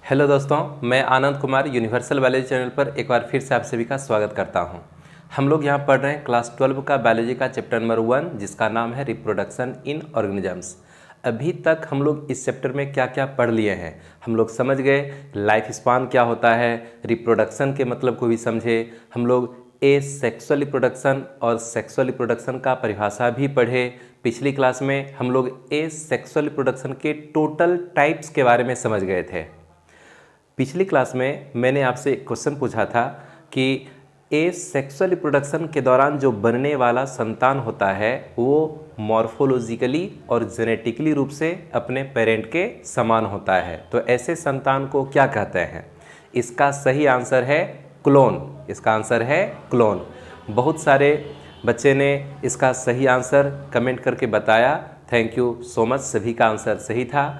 Hello दोस्तों, मैं Anand Kumar universal biology channel पर एक बार फिर से आप सभी का स्वागत करता हूं। हम लोग यहां पढ़ रहे हैं क्लास 12 का बायोलॉजी का चैप्टर नंबर 1, जिसका नाम है रिप्रोडक्शन इन ऑर्गेनिजम्स। अभी तक हम लोग इस चैप्टर में क्या क्या पढ़ लिए हैं, हम लोग समझ गए लाइफ स्पान क्या होता है, रिप्रोडक्शन के मतलब को भी समझे, हम लोग सेक्सुअल रिप्रोडक्शन और सेक्सुअल रिप्रोडक्शन का परिभाषा भी पढ़े। पिछली क्लास में हम लोग सेक्सुअल रिप्रोडक्शन के टोटल टाइप्स के बारे में समझ गए थे। पिछली क्लास में मैंने आपसे एक क्वेश्चन पूछा था कि सेक्सुअल रिप्रोडक्शन के दौरान जो बनने वाला संतान होता है वो मॉर्फोलॉजिकली और जेनेटिकली रूप से अपने पेरेंट के समान होता है, तो ऐसे संतान को क्या कहते हैं? इसका सही आंसर है क्लोन। इसका आंसर है क्लोन। बहुत सारे बच्चे ने इसका सही आंसर कमेंट करके बताया। थैंक यू सो मच, सभी का आंसर सही था।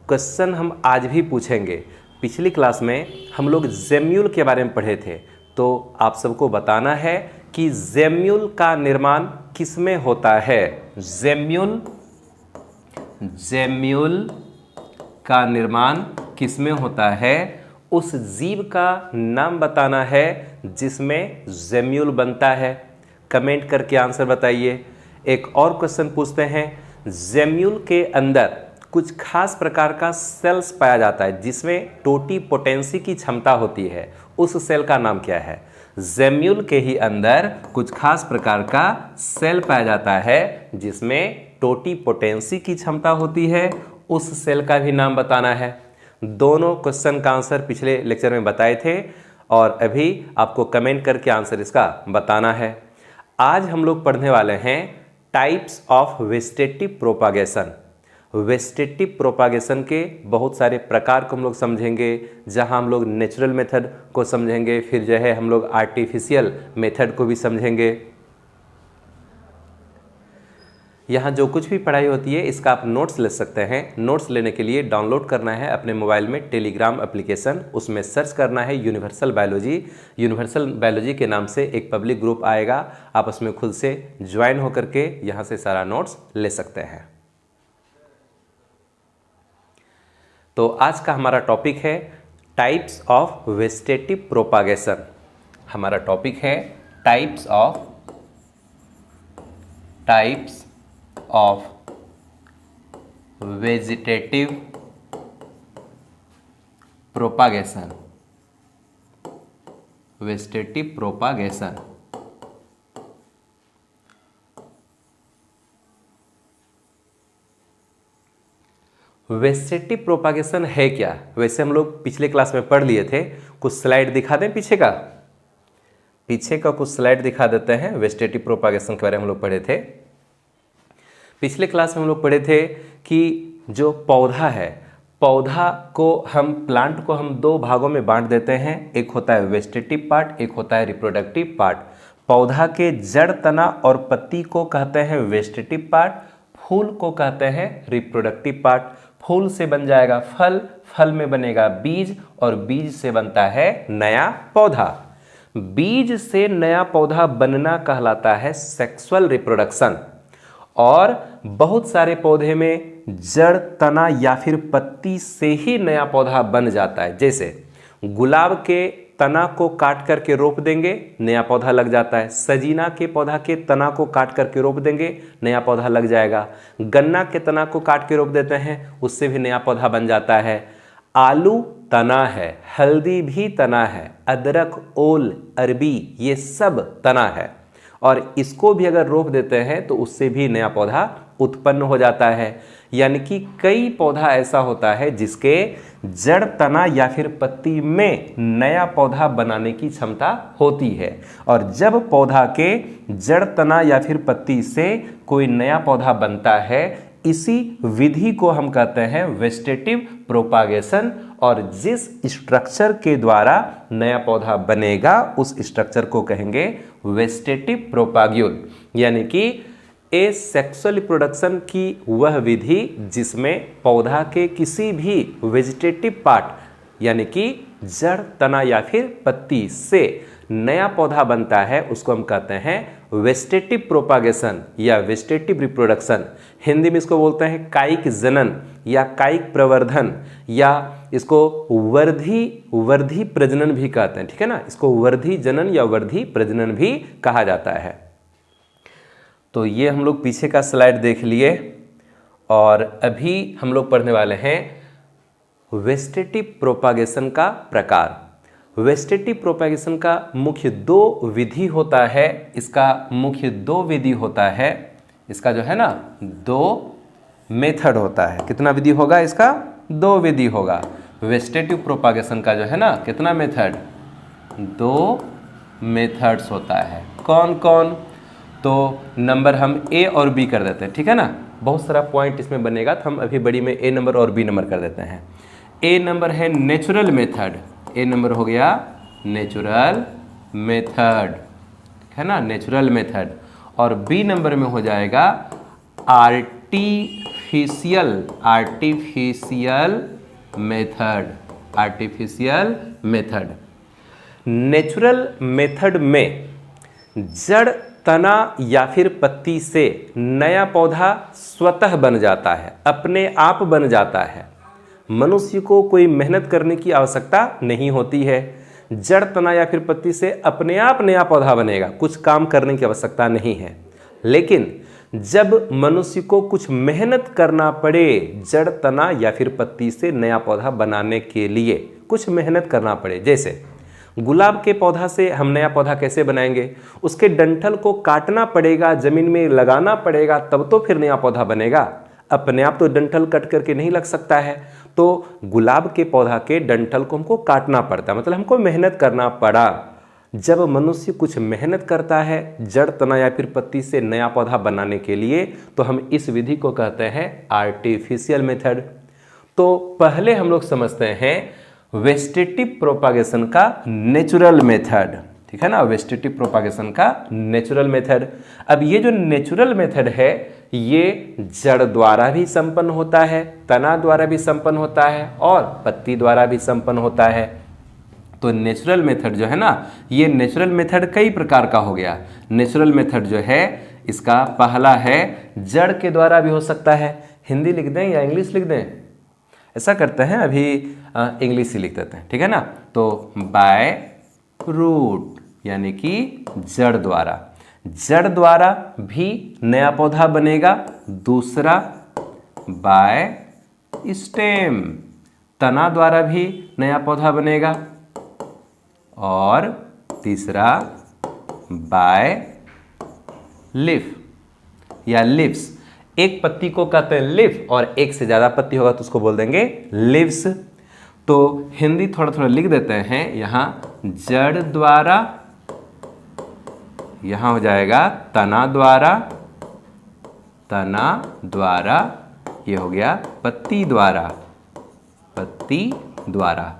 क्वेश्चन हम आज भी पूछेंगे। पिछली क्लास में हम लोग जेम्यूल के बारे में पढ़े थे, तो आप सबको बताना है कि जेम्यूल का निर्माण किसमें होता है। जेम्यूल का निर्माण किसमें होता है? उस जीव का नाम बताना है जिसमें जेम्यूल बनता है। कमेंट करके आंसर बताइए। एक और क्वेश्चन पूछते हैं, जेम्यूल के अंदर कुछ खास प्रकार का सेल्स पाया जाता है जिसमें टोटीपोटेंसी की क्षमता होती है, उस सेल का नाम क्या है? जेम्यूल के ही अंदर कुछ खास प्रकार का सेल पाया जाता है जिसमें टोटीपोटेंसी की क्षमता होती है, उस सेल का भी नाम बताना है। दोनों क्वेश्चन का आंसर पिछले लेक्चर में बताए थे और अभी आपको कमेंट करके आंसर इसका बताना है। आज हम लोग पढ़ने वाले हैं types of vegetative propagation. Vegetative propagation के बहुत सारे प्रकार को हम लोग समझेंगे, जहां हम लोग नेचुरल मेथड को समझेंगे, फिर जो है हम लोग आर्टिफिशियल मेथड को भी समझेंगे। यहाँ जो कुछ भी पढ़ाई होती है इसका आप नोट्स ले सकते हैं। नोट्स लेने के लिए डाउनलोड करना है अपने मोबाइल में टेलीग्राम एप्लीकेशन, उसमें सर्च करना है यूनिवर्सल बायोलॉजी। यूनिवर्सल बायोलॉजी के नाम से एक पब्लिक ग्रुप आएगा, आप उसमें खुद से ज्वाइन होकर के यहाँ से सारा नोट्स ले सकते हैं। तो आज का हमारा टॉपिक है टाइप्स ऑफ वेजिटेटिव प्रोपागेशन। हमारा टॉपिक है types of vegetative propagation. Vegetative propagation vegetative propagation है क्या? वैसे हम लोग पिछले क्लास में पढ़ लिए थे। कुछ स्लाइड दिखा दें पीछे का कुछ स्लाइड दिखा देते हैं। वेजिटेटिव प्रोपागेशन के बारे में हम लोग पढ़े थे। पिछले क्लास में हम लोग पढ़े थे कि जो पौधा है, प्लांट को हम दो भागों में बांट देते हैं। एक होता है वेजिटेटिव पार्ट, एक होता है रिप्रोडक्टिव पार्ट। पौधा के जड़, तना और पत्ती को कहते हैं वेजिटेटिव पार्ट, फूल को कहते हैं रिप्रोडक्टिव पार्ट। फूल से बन जाएगा फल, फल में बनेगा बीज और बीज से बनता है नया पौधा। बीज से नया पौधा बनना कहलाता है सेक्सुअल रिप्रोडक्शन। और बहुत सारे पौधे में जड़, तना या फिर पत्ती से ही नया पौधा बन जाता है। जैसे गुलाब के तना को काट करके रोप देंगे, नया पौधा लग जाता है। सजीना के पौधा के तना को काट करके रोप देंगे, नया पौधा लग जाएगा। गन्ना के तना को काट के रोप देते हैं, उससे भी नया पौधा बन जाता है। आलू तना है, हल्दी भी तना है, अदरक, ओल, अरबी ये सब तना है। और इसको भी अगर रोप देते हैं तो उससे भी नया पौधा उत्पन्न हो जाता है। यानी कि कई पौधा ऐसा होता है जिसके जड़, तना या फिर पत्ती में नया पौधा बनाने की क्षमता होती है। और जब पौधा के जड़, तना या फिर पत्ती से कोई नया पौधा बनता है, इसी विधि को हम कहते हैं वेजिटेटिव प्रोपागेशन। और जिस स्ट्रक्चर के द्वारा नया पौधा बनेगा उस स्ट्रक्चर को कहेंगे वेजिटेटिव प्रोपाग्यूल। यानी कि सेक्सुअल रिप्रोडक्शन की वह विधि जिसमें पौधा के किसी भी वेजिटेटिव पार्ट यानी कि जड़, तना या फिर पत्ती से नया पौधा बनता है, उसको हम कहते हैं वेस्टेटिव प्रोपागेशन या वेस्टेटिव रिप्रोडक्शन, हिंदी में इसको बोलते हैं कायिक जनन या कायिक प्रवर्धन, या इसको वर्धी प्रजनन भी कहते हैं, ठीक है ना, इसको वर्धी जनन या वर्धी प्रजनन भी कहा जाता है। तो ये हम लोग पीछे का स्लाइड देख लिए और अभी हम लोग पढ़ने वाले हैं वेस्टेटिव प्रोपागेशन का प्रकार। वेस्टेटिव प्रोपागेशन का मुख्य दो विधि होता है, इसका मुख्य दो विधि होता है, इसका जो है ना दो मेथड होता है। कितना विधि होगा इसका? दो विधि होगा। वेस्टेटिव प्रोपागेशन का जो है ना कितना मेथड? दो मेथड्स होता है। कौन कौन? तो नंबर हम ए और बी कर देते हैं, ठीक है ना, बहुत सारा पॉइंट इसमें बनेगा तो हम अभी बड़ी में ए नंबर और बी नंबर कर देते हैं। ए नंबर है नेचुरल मेथड, ए नंबर हो गया नेचुरल मेथड, है ना, नेचुरल मेथड। और बी नंबर में हो जाएगा artificial method, artificial method. Natural method में जड़, तना या फिर पत्ती से नया पौधा स्वतः बन जाता है, अपने आप बन जाता है। मनुष्य को कोई मेहनत करने की आवश्यकता नहीं होती है। जड़, तना या फिर पत्ती से अपने आप नया पौधा बनेगा, कुछ काम करने की आवश्यकता नहीं है। लेकिन जब मनुष्य को कुछ मेहनत करना पड़े जड़, तना या फिर पत्ती से नया पौधा बनाने के लिए कुछ मेहनत करना पड़े, जैसे गुलाब के पौधा से हम नया पौधा कैसे बनाएंगे? उसके डंठल को काटना पड़ेगा, जमीन में लगाना पड़ेगा, तब तो फिर नया पौधा बनेगा। अपने आप तो डंठल कट करके नहीं लग सकता है, तो गुलाब के पौधा के डंठल को हमको काटना पड़ता है, मतलब हमको मेहनत करना पड़ा। जब मनुष्य कुछ मेहनत करता है जड़, तना या फिर पत्ती से नया पौधा बनाने के लिए, तो हम इस विधि को कहते हैं आर्टिफिशियल मेथड। तो पहले हम लोग समझते हैं वेस्टेटिव प्रोपागेशन का नेचुरल मेथड, ठीक है ना, वेस्टेटिव प्रोपागेशन का नेचुरल मेथड। अब ये जो नेचुरल मेथड है ये जड़ द्वारा भी संपन्न होता है, तना द्वारा भी संपन्न होता है और पत्ती द्वारा भी संपन्न होता है। तो नेचुरल मेथड जो है ना, ये नेचुरल मेथड कई प्रकार का हो गया। नेचुरल मेथड जो है इसका पहला है जड़ के द्वारा भी हो सकता है। हिंदी लिख दें या इंग्लिश लिख दें? ऐसा करते हैं, अभी इंग्लिश ही लिख देते हैं, ठीक है ना। तो बाय रूट यानी कि जड़ द्वारा, जड़ द्वारा भी नया पौधा बनेगा। दूसरा बाय स्टेम, तना द्वारा भी नया पौधा बनेगा। और तीसरा बाय लीफ या लिव्स, एक पत्ती को कहते हैं लिफ और एक से ज्यादा पत्ती होगा तो उसको बोल देंगे लिव्स। तो हिंदी थोड़ा थोड़ा लिख देते हैं, यहां जड़ द्वारा, यहां हो जाएगा तना द्वारा, तना द्वारा, ये हो गया पत्ती द्वारा, पत्ती द्वारा।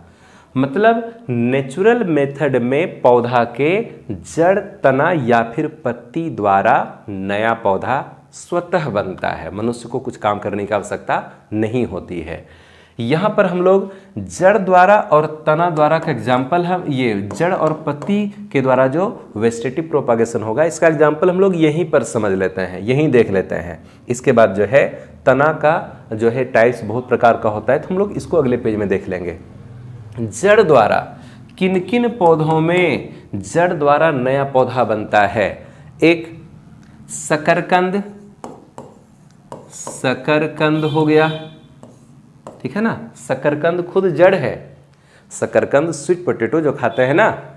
मतलब नेचुरल मेथड में पौधा के जड़, तना या फिर पत्ती द्वारा नया पौधा स्वतः बनता है, मनुष्य को कुछ काम करने की आवश्यकता नहीं होती है। यहाँ पर हम लोग जड़ द्वारा और तना द्वारा का एग्जाम्पल, हम ये जड़ और पत्ती के द्वारा जो वेस्टेटिव प्रोपागेशन होगा इसका एग्जाम्पल हम लोग यहीं पर समझ लेते हैं, यहीं देख लेते हैं। इसके बाद जो है तना का जो है टाइप्स बहुत प्रकार का होता है, तो हम लोग इसको अगले पेज में देख लेंगे। जड़ द्वारा किन किन पौधों में जड़ द्वारा नया पौधा बनता है? एक शकरकंद, शकरकंद हो गया, ठीक है ना, शकरकंद खुद जड़ है। शकरकंद स्वीट पोटैटो जो खाते हैं ना,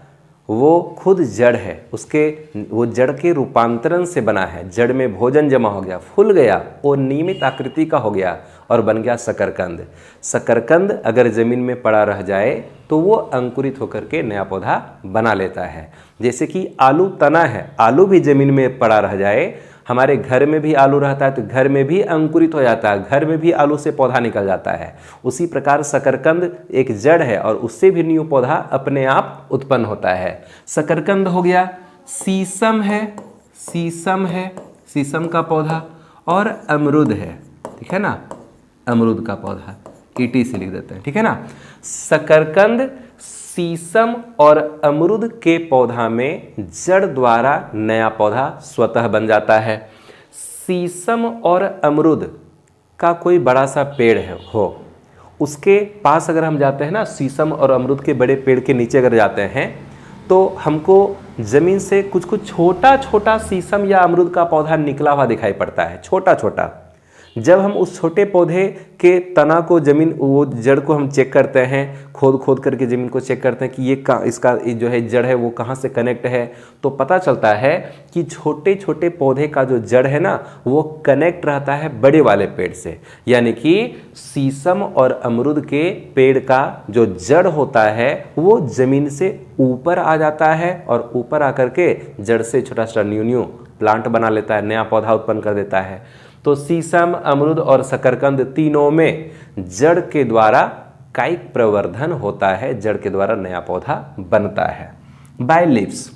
वो खुद जड़ है, उसके वो जड़ के रूपांतरण से बना है। जड़ में भोजन जमा हो गया, फूल गया, वो नियमित आकृति का हो गया और बन गया शकरकंद। शकरकंद अगर जमीन में पड़ा रह जाए तो वो अंकुरित होकर के नया पौधा बना लेता है। जैसे कि आलू तना है, आलू भी जमीन में पड़ा रह जाए, हमारे घर में भी आलू रहता है तो घर में भी अंकुरित हो जाता है, घर में भी आलू से पौधा निकल जाता है। उसी प्रकार शकरकंद एक जड़ है और उससे भी न्यू पौधा अपने आप उत्पन्न होता है। शकरकंद हो गया। शीशम है, शीशम है, शीशम का पौधा। और अमरूद है, ठीक है ना, अमरूद का पौधा, ईटी से लिख देते हैं, ठीक है ना। शकरकंद, शीशम और अमरूद के पौधा में जड़ द्वारा नया पौधा स्वतः बन जाता है। शीशम और अमरूद का कोई बड़ा सा पेड़ हो, उसके पास अगर हम जाते हैं ना, शीशम और अमरूद के बड़े पेड़ के नीचे अगर जाते हैं तो हमको ज़मीन से कुछ कुछ छोटा छोटा शीशम या अमरूद का पौधा निकला हुआ दिखाई पड़ता है, छोटा छोटा। जब हम उस छोटे पौधे के तना को ज़मीन, वो जड़ को हम चेक करते हैं, खोद खोद करके ज़मीन को चेक करते हैं कि ये इसका जो है जड़ है वो कहाँ से कनेक्ट है, तो पता चलता है कि छोटे छोटे पौधे का जो जड़ है ना वो कनेक्ट रहता है बड़े वाले पेड़ से। यानी कि शीशम और अमरूद के पेड़ का जो जड़ होता है वो ज़मीन से ऊपर आ जाता है और ऊपर आकर के जड़ से छोटा छोटा न्यू प्लांट बना लेता है, नया पौधा उत्पन्न कर देता है। तो शीशम, अमरूद और शकरकंद तीनों में जड़ के द्वारा कायिक प्रवर्धन होता है, जड़ के द्वारा नया पौधा बनता है। बाय लीव्स,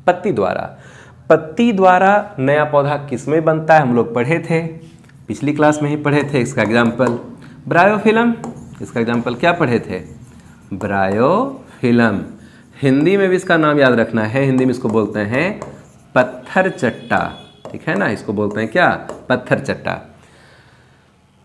पत्ती द्वारा। पत्ती द्वारा नया पौधा किसमें बनता है, हम लोग पढ़े थे, पिछली क्लास में ही पढ़े थे। इसका एग्जाम्पल ब्रायोफिलम, इसका एग्जाम्पल क्या पढ़े थे, ब्रायोफिलम। हिंदी में भी इसका नाम याद रखना है, हिंदी में इसको बोलते हैं पत्थर चट्टा, ठीक है ना, इसको बोलते हैं क्या, पत्थर चट्टा।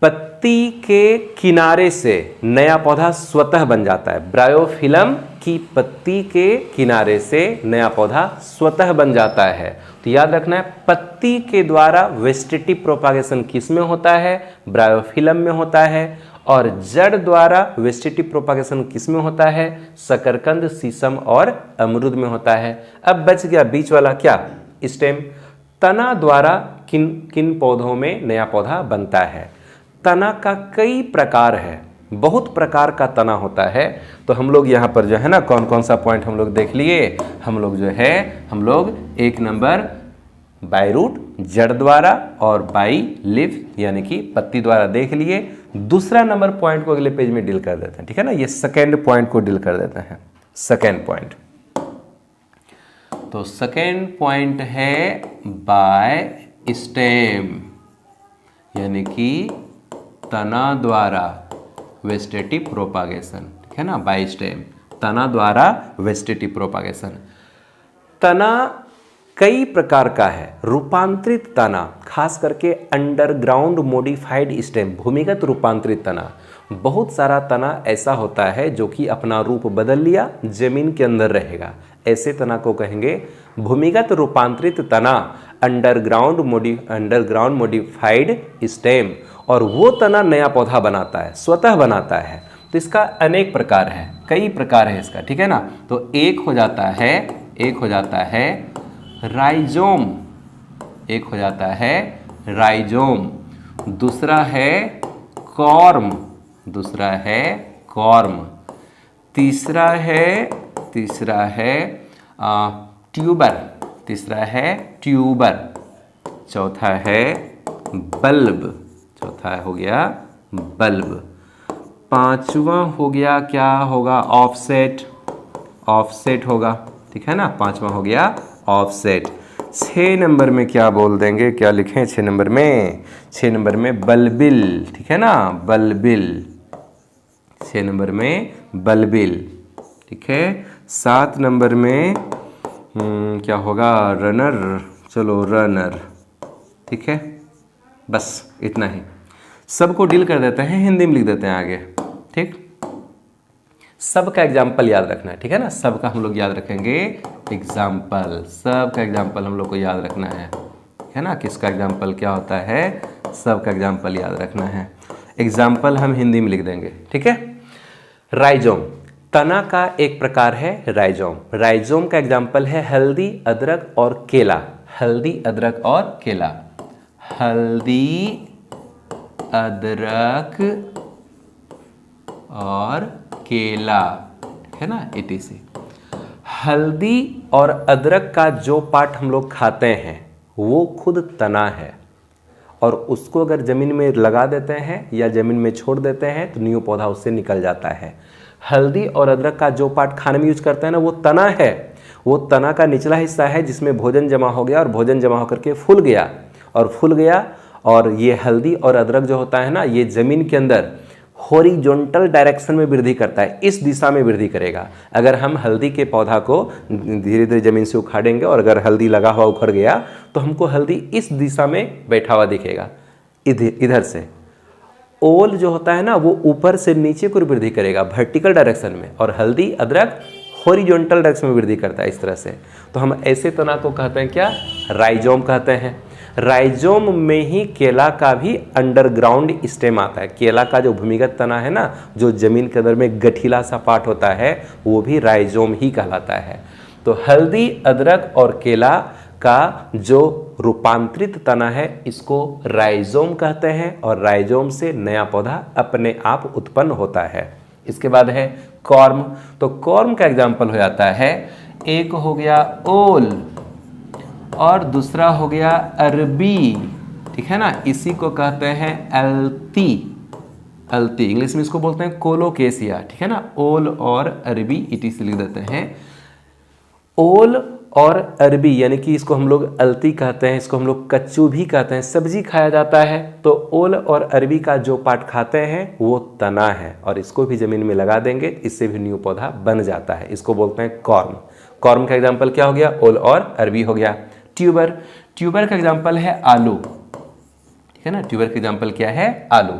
पत्ती के किनारे से नया पौधा स्वतः बन जाता है। ब्रायोफिलम की पत्ती के किनारे से नया पौधा स्वतः बन जाता है। तो याद रखना है, पत्ती के द्वारा वेजिटेटिव प्रोपागेशन किस में होता है, ब्रायोफिलम में होता है। और जड़ द्वारा वेजिटेटिव प्रोपागेशन किस में होता है, शकरकंद, शीशम और अमरूद में होता है। अब बच गया बीच वाला क्या, स्टेम। तना द्वारा किन किन पौधों में नया पौधा बनता है। तना का कई प्रकार है, बहुत प्रकार का तना होता है। तो हम लोग यहाँ पर जो है ना कौन कौन सा पॉइंट हम लोग देख लिए, हम लोग जो है हम लोग 1 नंबर बाय रूट जड़ द्वारा और बाय लीफ यानी कि पत्ती द्वारा देख लिए। दूसरा नंबर पॉइंट को अगले पेज में डील कर देते हैं, ठीक है ना, ये सेकेंड पॉइंट को डील कर देते हैं, सेकेंड पॉइंट। तो सेकेंड पॉइंट है बाय स्टेम, यानी कि तना द्वारा वेजिटेटिव प्रोपागेशन, ठीक है ना, बाय स्टेम, तना द्वारा वेजिटेटिव प्रोपागेशन। तना कई प्रकार का है। रूपांतरित तना, खास करके अंडरग्राउंड मॉडिफाइड स्टेम, भूमिगत रूपांतरित तना। बहुत सारा तना ऐसा होता है जो कि अपना रूप बदल लिया, जमीन के अंदर रहेगा, ऐसे तना को कहेंगे भूमिगत रूपांतरित तना, अंडरग्राउंड मॉडिफाइड स्टेम। और वो तना नया पौधा बनाता है, स्वतः बनाता है। तो इसका अनेक प्रकार है, कई प्रकार है इसका, ठीक है ना। तो एक हो जाता है राइजोम, एक हो जाता है राइजोम। दूसरा है कॉर्म, दूसरा है कॉर्म। तीसरा है ट्यूबर, तीसरा है ट्यूबर। चौथा है बल्ब, चौथा हो गया बल्ब। पांचवा हो गया, क्या होगा, ऑफसेट, ऑफसेट होगा, ठीक है ना, पांचवा हो गया ऑफसेट। 6 नंबर में क्या बोल देंगे, क्या लिखें 6 नंबर में, 6 नंबर में बल्बिल, ठीक है ना, बल्बिल, 6 नंबर में बल्बिल, ठीक है। 7 नंबर में क्या होगा, रनर, चलो रनर, ठीक है। बस इतना ही, सबको डील कर देते हैं, हिंदी में लिख देते हैं आगे, ठीक। सबका एग्जाम्पल याद रखना है, ठीक है ना, सबका हम लोग याद रखेंगे एग्जाम्पल, सबका एग्जाम्पल हम लोग को याद रखना है ना। किसका एग्जाम्पल क्या होता है, सबका एग्जाम्पल याद रखना है। एग्जाम्पल हम हिंदी में लिख देंगे, ठीक है। राइजोम, तना का एक प्रकार है राइजोम। राइजोम का एग्जाम्पल है हल्दी, अदरक और केला, हल्दी, अदरक और केला, हल्दी, अदरक और केला, है ना, इटीसी। हल्दी और अदरक का जो पार्ट हम लोग खाते हैं वो खुद तना है, और उसको अगर ज़मीन में लगा देते हैं या ज़मीन में छोड़ देते हैं तो न्यू पौधा उससे निकल जाता है। हल्दी और अदरक का जो पार्ट खाने में यूज करते हैं ना वो तना है, वो तना का निचला हिस्सा है जिसमें भोजन जमा हो गया और भोजन जमा होकर के फूल गया, और ये हल्दी और अदरक जो होता है ना ये ज़मीन के अंदर हॉरिजॉन्टल डायरेक्शन में वृद्धि करता है, इस दिशा में वृद्धि करेगा। अगर हम हल्दी के पौधा को धीरे धीरे जमीन से उखाड़ेंगे और अगर हल्दी लगा हुआ उखड़ गया तो हमको हल्दी इस दिशा में बैठा हुआ दिखेगा, इधर से। ओल जो होता है ना वो ऊपर से नीचे को वृद्धि करेगा वर्टिकल डायरेक्शन में, और हल्दी अदरक हॉरिजॉन्टल डायरेक्शन में वृद्धि करता है इस तरह से। तो हम ऐसे तना को कहते हैं क्या, राइजोम कहते हैं। राइजोम में ही केला का भी अंडरग्राउंड स्टेम आता है। केला का जो भूमिगत तना है ना, जो जमीन के अंदर में गठीला सा पार्ट होता है, वो भी राइजोम ही कहलाता है। तो हल्दी, अदरक और केला का जो रूपांतरित तना है इसको राइजोम कहते हैं, और राइजोम से नया पौधा अपने आप उत्पन्न होता है। इसके बाद है कॉर्म। तो कॉर्म का एग्जाम्पल हो जाता है, एक हो गया ओल और दूसरा हो गया अरबी, ठीक है ना। इसी को कहते हैं एल्ती। एल्ती इंग्लिश में इसको बोलते हैं कोलोकेसिया, ठीक है ना। ओल और अरबी इटी से लिख देते हैं। ओल और अरबी यानी कि इसको हम लोग अलती कहते हैं, इसको हम लोग कच्चू भी कहते हैं, सब्जी खाया जाता है। तो ओल और अरबी का जो पार्ट खाते हैं वो तना है, और इसको भी जमीन में लगा देंगे, इससे भी न्यू पौधा बन जाता है। इसको बोलते हैं कॉर्म। कॉर्म का एग्जाम्पल क्या हो गया, ओल और अरबी हो गया। ट्यूबर, ट्यूबर का एग्जाम्पल है आलू, ठीक है ना। ट्यूबर का एग्जाम्पल क्या है, आलू।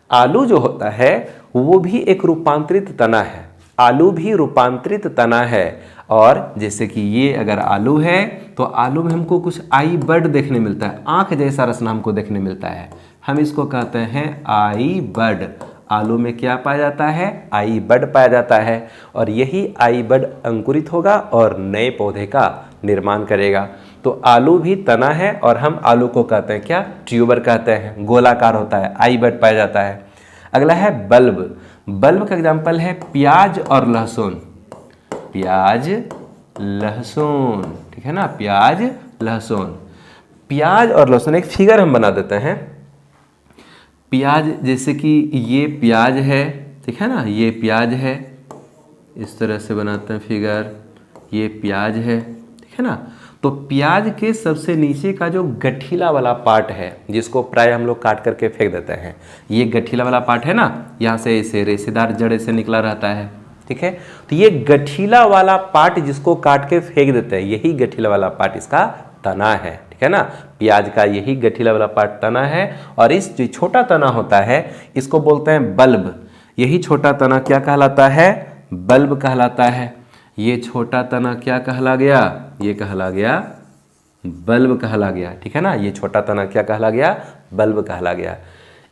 आलू जो होता है वो भी एक रूपांतरित तना है। आलू भी रूपांतरित तना है, और जैसे कि ये अगर आलू है तो आलू में हमको कुछ आई बड देखने मिलता है, आंख जैसा रचना हमको देखने मिलता है, हम इसको कहते हैं आई बड। आलू में क्या पाया जाता है, आई बड पाया जाता है, और यही आई बड अंकुरित होगा और नए पौधे का निर्माण करेगा। तो आलू भी तना है, और हम आलू को कहते हैं क्या, ट्यूबर कहते हैं, गोलाकार होता है, आई बड पाया जाता है। अगला है बल्ब। बल्ब का एग्जाम्पल है प्याज और लहसुन। प्याज लहसुन, ठीक है ना, प्याज लहसुन। प्याज और लहसुन एक फिगर हम बना देते हैं। प्याज, जैसे कि ये प्याज है, ठीक है ना, ये प्याज है, इस तरह से बनाते हैं फिगर, ये प्याज है, ठीक है ना। तो प्याज के सबसे नीचे का जो गठीला वाला पार्ट है, जिसको प्राय हम लोग काट करके फेंक देते हैं, ये गठीला वाला पार्ट है ना, यहाँ से इसे रेशेदार जड़ से निकला रहता है, ठीक है। तो ये गठीला वाला पार्ट जिसको काट के फेंक देते हैं, यही गठीला वाला पार्ट इसका तना है, ठीक है ना। प्याज का यही गठीला वाला पार्ट तना है, और इस जो छोटा तना होता है इसको बोलते हैं बल्ब। यही छोटा तना क्या कहलाता है, बल्ब कहलाता है। ये छोटा तना क्या कहला गया, ये कहला गया बल्ब कहला गया, ठीक है ना। ये छोटा तना क्या कहला गया, बल्ब कहला गया।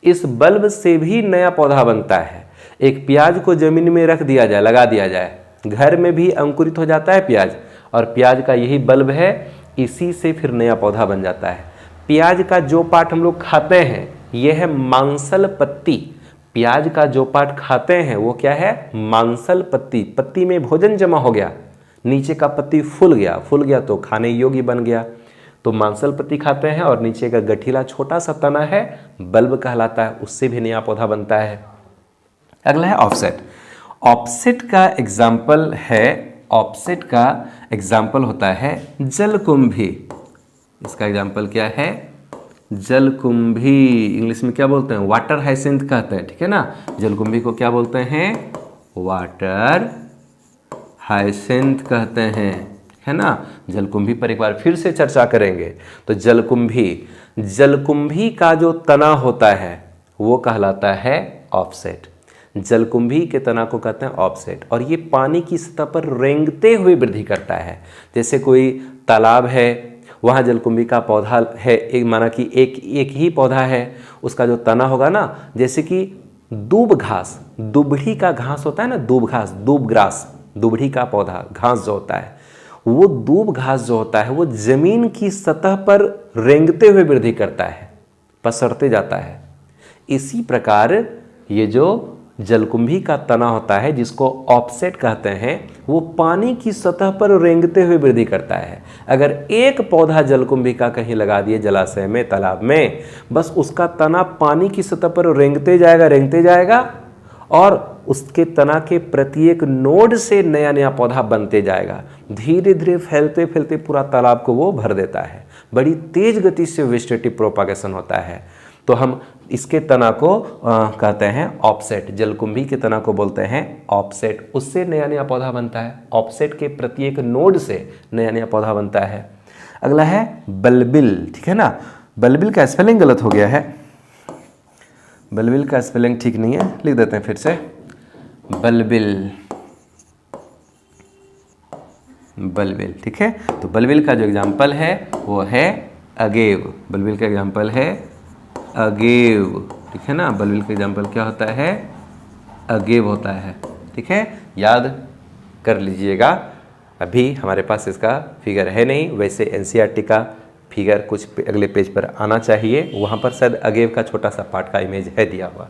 इस बल्ब से भी नया पौधा बनता है। एक प्याज को जमीन में रख दिया जाए, लगा दिया जाए, घर में भी अंकुरित हो जाता है प्याज, और प्याज का यही बल्ब है, इसी से फिर नया पौधा बन जाता है। प्याज का जो पार्ट हम लोग खाते हैं यह है मांसल पत्ती। प्याज का जो पार्ट खाते हैं वो क्या है, मांसल पत्ती। पत्ती में भोजन जमा हो गया, नीचे का पत्ती फूल गया तो खाने योग्य बन गया, तो मांसल पत्ती खाते हैं, और नीचे का गठीला छोटा सा तना है, बल्ब कहलाता है, उससे भी नया पौधा बनता है। अगला है ऑफसेट। ऑफसेट का एग्जाम्पल है, ऑफसेट का एग्जाम्पल होता है जलकुंभी। इसका एग्जाम्पल क्या है, जलकुंभी। इंग्लिश में क्या बोलते हैं, वाटर हाइसिंथ कहते हैं, ठीक है ना। जलकुंभी को क्या बोलते हैं, वाटर हाइसिंथ कहते हैं, है ना। जलकुंभी पर एक बार फिर से चर्चा करेंगे। तो जलकुंभी का जो तना होता है वो कहलाता है ऑफसेट। जलकुंभी के तना को कहते हैं ऑफसेट, और ये पानी की सतह पर रेंगते हुए वृद्धि करता है। जैसे कोई तालाब है, वहाँ जलकुंभी का पौधा है, एक माना कि एक ही पौधा है, उसका जो तना होगा ना, जैसे कि दूब घास, दुबड़ी का घास होता है ना, दूब घास, दूब ग्रास, दुबड़ी का पौधा घास जो होता है, वो दूब घास जो होता है वो जमीन की सतह पर रेंगते हुए वृद्धि करता है, पसरते जाता है। इसी प्रकार ये जो जलकुंभी का तना होता है, जिसको ऑफसेट कहते हैं, वो पानी की सतह पर रेंगते हुए वृद्धि करता है। अगर एक पौधा जलकुंभी का कहीं लगा दिए जलाशय में, तालाब में, बस उसका तना पानी की सतह पर रेंगते जाएगा, और उसके तना के प्रत्येक नोड से नया नया पौधा बनते जाएगा। धीरे धीरे फैलते पूरा तालाब को वो भर देता है। बड़ी तेज गति से वेजिटेटिव प्रोपागेशन होता है। तो हम इसके तना को कहते हैं ऑफसेट, जलकुंभी के तना को बोलते हैं ऑफसेट। उससे नया नया पौधा बनता है, ऑफसेट के प्रत्येक नोड से नया नया पौधा बनता है। अगला है बल्बिल, ठीक है ना। बल्बिल का स्पेलिंग गलत हो गया है, बल्बिल का स्पेलिंग ठीक नहीं है, लिख देते हैं फिर से, बल्बिल, बल्बिल, ठीक है। तो बल्बिल का जो एग्जाम्पल है वो है अगेव, बल्बिल का एग्जाम्पल है अगेव, ठीक है ना। बल्बिल का एग्जाम्पल क्या होता है, अगेव होता है, ठीक है, याद कर लीजिएगा। अभी हमारे पास इसका फिगर है नहीं, वैसे एनसीईआरटी का फिगर कुछ अगले पेज पर आना चाहिए, वहाँ पर शायद अगेव का छोटा सा पार्ट का इमेज है दिया हुआ।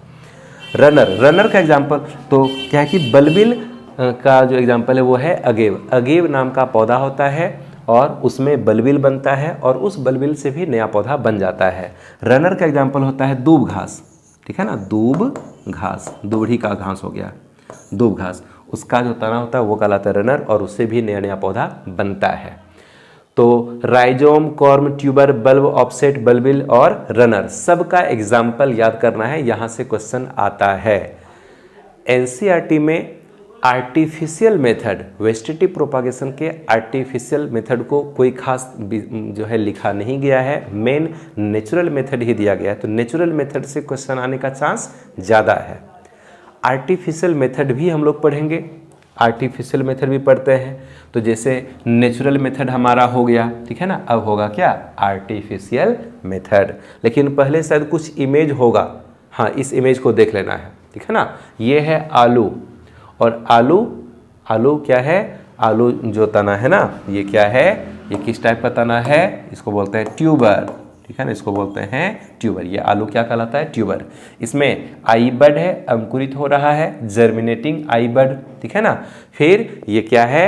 रनर, रनर का एग्जाम्पल तो क्या है कि बल्बिल का जो एग्जाम्पल है वो है अगेव। अगेव नाम का पौधा होता है और उसमें बल्बिल बनता है और उस बल्बिल से भी नया पौधा बन जाता है। रनर का एग्जाम्पल होता है दूब घास, ठीक है ना, दूब घास, दूबड़ी का घास हो गया दूब घास, उसका जो तना होता है वो कहलाता है रनर और उससे भी नया नया पौधा बनता है। तो rhizome, corm, tuber, bulb, offset, bulbil और रनर सबका एग्जाम्पल याद करना है, यहाँ से क्वेश्चन आता है। एनसीईआरटी में आर्टिफिशियल मेथड, वेजिटेटिव प्रोपागेशन के आर्टिफिशियल मेथड को कोई खास जो है लिखा नहीं गया है, मेन नेचुरल मेथड ही दिया गया है। तो नेचुरल मेथड से क्वेश्चन आने का चांस ज़्यादा है। आर्टिफिशियल मेथड भी हम लोग पढ़ेंगे, आर्टिफिशियल मेथड भी पढ़ते हैं। तो जैसे नेचुरल मेथड हमारा हो गया, ठीक है ना, अब होगा क्या, आर्टिफिशियल मेथड। लेकिन पहले शायद कुछ इमेज होगा, हाँ इस इमेज को देख लेना है, ठीक है ना। ये है आलू, और आलू, आलू क्या है, आलू जो तना है ना, ये क्या है, ये किस टाइप का तना है, इसको बोलते हैं ट्यूबर, ठीक है ना, इसको बोलते हैं ट्यूबर। ये आलू क्या कहलाता है, ट्यूबर। इसमें आई बड है, अंकुरित हो रहा है, जर्मिनेटिंग आई बड, ठीक है ना। फिर ये क्या है,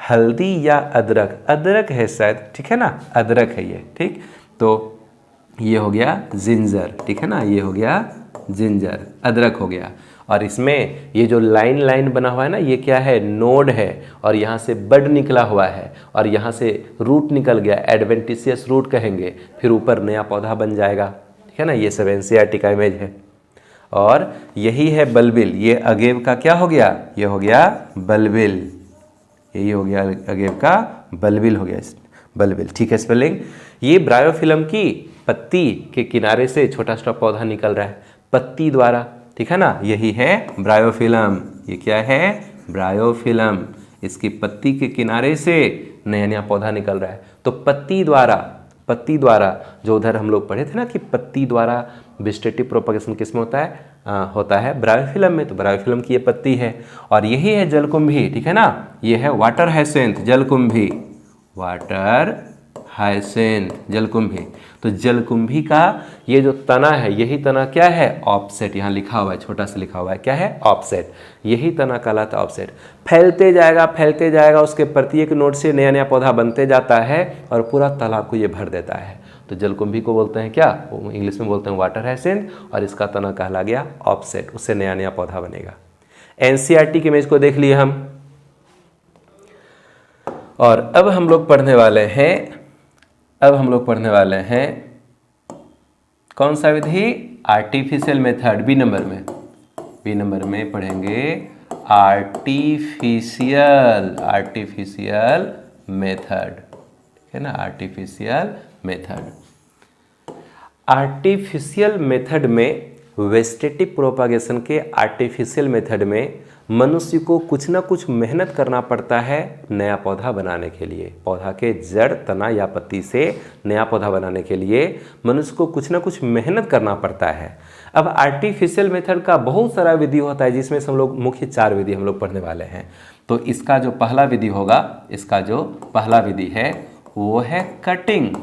हल्दी या अदरक, अदरक है शायद, ठीक है ना, अदरक है ये, ठीक। तो ये हो गया जिंजर, ठीक है ना, ये हो गया जिंजर, अदरक हो गया। और इसमें ये जो लाइन लाइन बना हुआ है ना, ये क्या है, नोड है, और यहाँ से बड निकला हुआ है और यहाँ से रूट निकल गया, एडवेंटिशियस रूट कहेंगे, फिर ऊपर नया पौधा बन जाएगा, ठीक है ना। ये सब एनसीईआरटी का इमेज है। और यही है बल्बिल, ये अगेव का क्या हो गया, ये हो गया बल्बिल, यही हो गया अगेव का बल्बिल हो गया, बल्बिल, ठीक है। स्पेलिंग, ये ब्रायोफिल्म की पत्ती के किनारे से छोटा छोटा पौधा निकल रहा है पत्ती द्वारा, ठीक है ना, यही है ब्रायोफिल्म। ये क्या है, ब्रायोफिल्म, इसकी पत्ती के किनारे से नया नया पौधा निकल रहा है। तो पत्ती द्वारा, पत्ती द्वारा जो उधर हम लोग पढ़े थे ना कि पत्ती द्वारा वेजिटेटिव प्रोपगेशन किसमें होता है, होता है ब्रायोफिल्म में। तो ब्रायोफिल्म की ये पत्ती है। और यही है जलकुंभी, ठीक है ना, ये है वाटर हाइसेंथ, जलकुंभी, वाटर हाइसेंथ, जलकुंभी। तो जलकुंभी का ये जो तना है, यही तना क्या है, ऑफसेट, यहाँ लिखा हुआ है, छोटा सा लिखा हुआ है, क्या है, ऑफसेट। यही तना कहलाता है ऑफसेट। फैलते जाएगा, फैलते जाएगा, उसके प्रत्येक नोड से नया नया पौधा बनते जाता है और पूरा तालाब को ये भर देता है। तो जलकुंभी को बोलते हैं क्या, वो इंग्लिश में बोलते हैं वाटर हाइसेंथ, और इसका तना कहला गया ऑफसेट, उससे नया नया पौधा बनेगा। एनसीईआरटी के इमेज को देख लिए हम। और अब हम लोग पढ़ने वाले हैं, अब हम लोग पढ़ने वाले हैं कौन सा विधि, आर्टिफिशियल मेथड। बी नंबर में, बी नंबर में पढ़ेंगे आर्टिफिशियल, आर्टिफिशियल मेथड, ठीक है ना, आर्टिफिशियल मेथड। आर्टिफिशियल मेथड में, वेजिटेटिव प्रोपागेशन के आर्टिफिशियल मेथड में मनुष्य को कुछ ना कुछ मेहनत करना पड़ता है नया पौधा बनाने के लिए। पौधा के जड़, तना या पत्ती से नया पौधा बनाने के लिए मनुष्य को कुछ ना कुछ मेहनत करना पड़ता है। अब आर्टिफिशियल मेथड का बहुत सारा विधि होता है, जिसमें से हम लोग मुख्य 4 विधि हम लोग पढ़ने वाले हैं। तो इसका जो पहला विधि होगा, इसका जो पहला विधि है वो है कटिंग।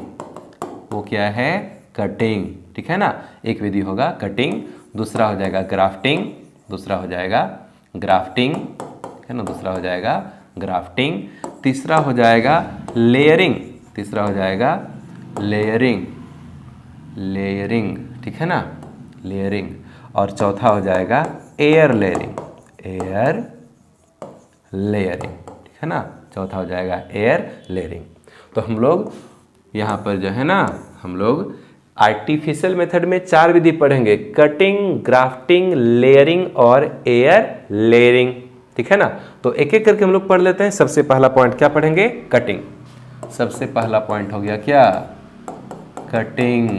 वो क्या है, कटिंग, ठीक है ना। एक विधि होगा कटिंग, दूसरा हो जाएगा ग्राफ्टिंग, दूसरा हो जाएगा ग्राफ्टिंग, है ना, दूसरा हो जाएगा ग्राफ्टिंग, तीसरा हो जाएगा लेयरिंग, तीसरा हो जाएगा लेयरिंग, लेयरिंग, ठीक है ना, लेयरिंग, और चौथा हो जाएगा एयर लेयरिंग, एयर लेयरिंग, ठीक है ना, चौथा हो जाएगा एयर लेयरिंग। तो हम लोग यहाँ पर जो है ना, हम लोग आर्टिफिशियल मेथड में 4 विधि पढ़ेंगे, कटिंग, ग्राफ्टिंग, लेयरिंग और एयर लेयरिंग, ठीक है ना। तो एक एक करके हम लोग पढ़ लेते हैं। सबसे पहला पॉइंट क्या पढ़ेंगे? कटिंग। सबसे पहला पॉइंट हो गया क्या? कटिंग।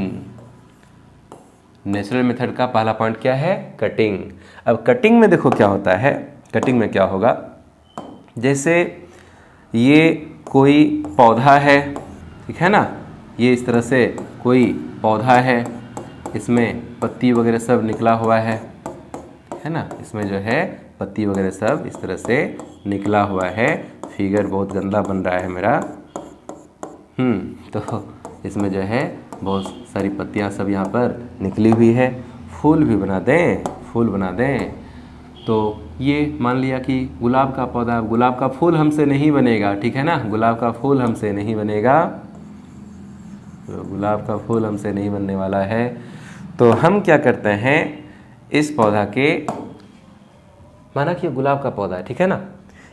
नेचुरल मेथड का पहला पॉइंट क्या है? कटिंग। अब कटिंग में देखो क्या होता है। कटिंग में क्या होगा, जैसे ये कोई पौधा है, ठीक है ना, ये इस तरह से कोई पौधा है, इसमें पत्ती वगैरह सब निकला हुआ है ना, इसमें जो है पत्ती वगैरह सब इस तरह से निकला हुआ है। फिगर बहुत गंदा बन रहा है मेरा। तो इसमें जो है बहुत सारी पत्तियां सब यहाँ पर निकली हुई है। फूल भी बना दें, फूल बना दें। तो ये मान लिया कि गुलाब का पौधा, गुलाब का फूल हमसे नहीं बनेगा, ठीक है ना, गुलाब का फूल हमसे नहीं बनेगा, तो गुलाब का फूल हमसे नहीं बनने वाला है। तो हम क्या करते हैं, इस पौधा के, माना कि गुलाब का पौधा है, ठीक है ना,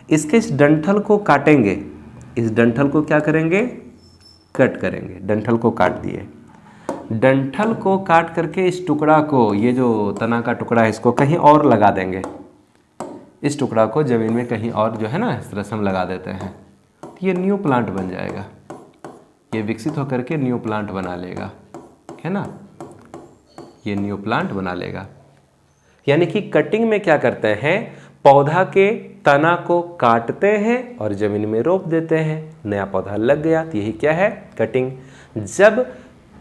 इसके इस डंठल को काटेंगे। इस डंठल को क्या करेंगे? कट करेंगे। डंठल को काट दिए। डंठल को काट करके इस टुकड़ा को, ये जो तना का टुकड़ा है, इसको कहीं और लगा देंगे। इस टुकड़ा को ज़मीन में कहीं और जो है ना, इस तरह से हम लगा देते हैं, तो ये न्यू प्लांट बन जाएगा। ये विकसित होकर के न्यू प्लांट बना लेगा, है ना, ये न्यू प्लांट बना लेगा। यानी कि कटिंग में क्या करते हैं, पौधा के तना को काटते हैं और जमीन में रोप देते हैं, नया पौधा लग गया। तो यही क्या है? कटिंग। जब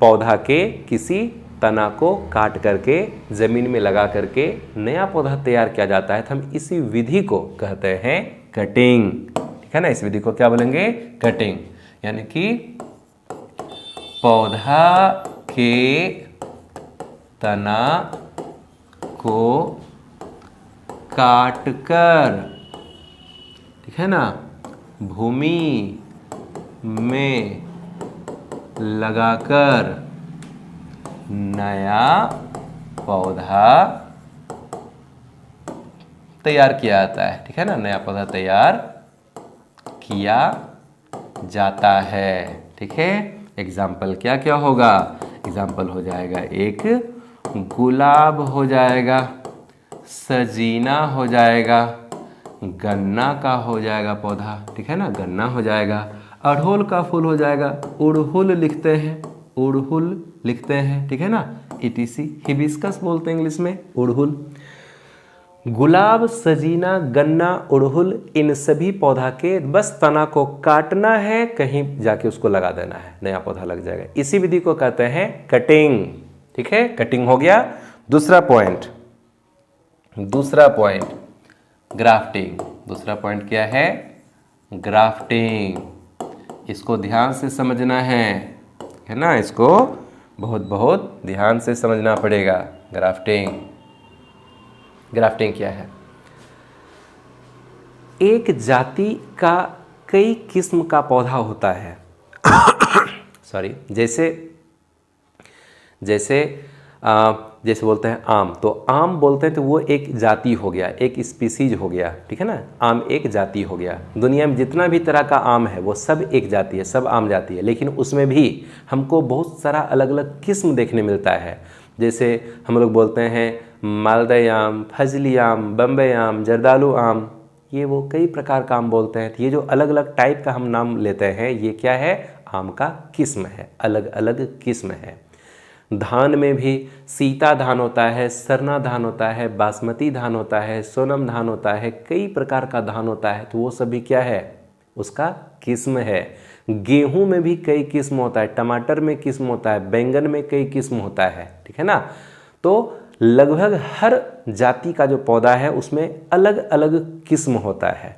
पौधा के किसी तना को काट करके जमीन में लगा करके नया पौधा तैयार किया जाता है, तो हम इसी विधि को कहते हैं कटिंग, ठीक है ना। इस विधि को क्या बोलेंगे? कटिंग। यानी कि पौधा के तना को काटकर, ठीक है ना, भूमि में लगाकर नया पौधा तैयार किया जाता है, ठीक है ना, नया पौधा तैयार किया जाता है, ठीक है। एग्जाम्पल क्या क्या होगा? एग्जाम्पल हो जाएगा, एक गुलाब हो जाएगा, सजीना हो जाएगा, गन्ना का हो जाएगा पौधा, ठीक है ना, गन्ना हो जाएगा, अड़हुल का फूल हो जाएगा, उड़हुल लिखते हैं, उड़हुल लिखते हैं, ठीक है ना, ETC, हिबिस्कस बोलते हैं इंग्लिश में, उड़हुल। गुलाब, सजीना, गन्ना, उड़हुल, इन सभी पौधा के बस तना को काटना है, कहीं जाके उसको लगा देना है, नया पौधा लग जाएगा। इसी विधि को कहते हैं कटिंग, ठीक है। कटिंग हो गया। दूसरा पॉइंट ग्राफ्टिंग। दूसरा पॉइंट क्या है? ग्राफ्टिंग। इसको ध्यान से समझना है ना, इसको बहुत बहुत ध्यान से समझना पड़ेगा। ग्राफ्टिंग क्या है? एक जाति का कई किस्म का पौधा होता है। सॉरी, जैसे बोलते हैं आम, तो आम बोलते हैं तो वो एक जाति हो गया, एक स्पीसीज हो गया, ठीक है ना, आम एक जाति हो गया। दुनिया में जितना भी तरह का आम है वो सब एक जाति है, सब आम जाति है, लेकिन उसमें भी हमको बहुत सारा अलग अलग किस्म देखने मिलता है। जैसे हम लोग बोलते हैं मालदह आम, फजली आम, बम्बई आम, जर्दालू आम, ये वो कई प्रकार का आम बोलते हैं। तो ये जो अलग अलग टाइप का हम नाम लेते हैं, ये क्या है? आम का किस्म है, अलग अलग किस्म है। धान में भी सीता धान होता है, सरना धान होता है, बासमती धान होता है, सोनम धान होता है, कई प्रकार का धान होता है। तो वो सभी क्या है? उसका किस्म है। गेहूं में भी कई किस्म होता है, टमाटर में किस्म होता है, बैंगन में कई किस्म होता है, ठीक है ना। तो लगभग हर जाति का जो पौधा है उसमें अलग अलग किस्म होता है।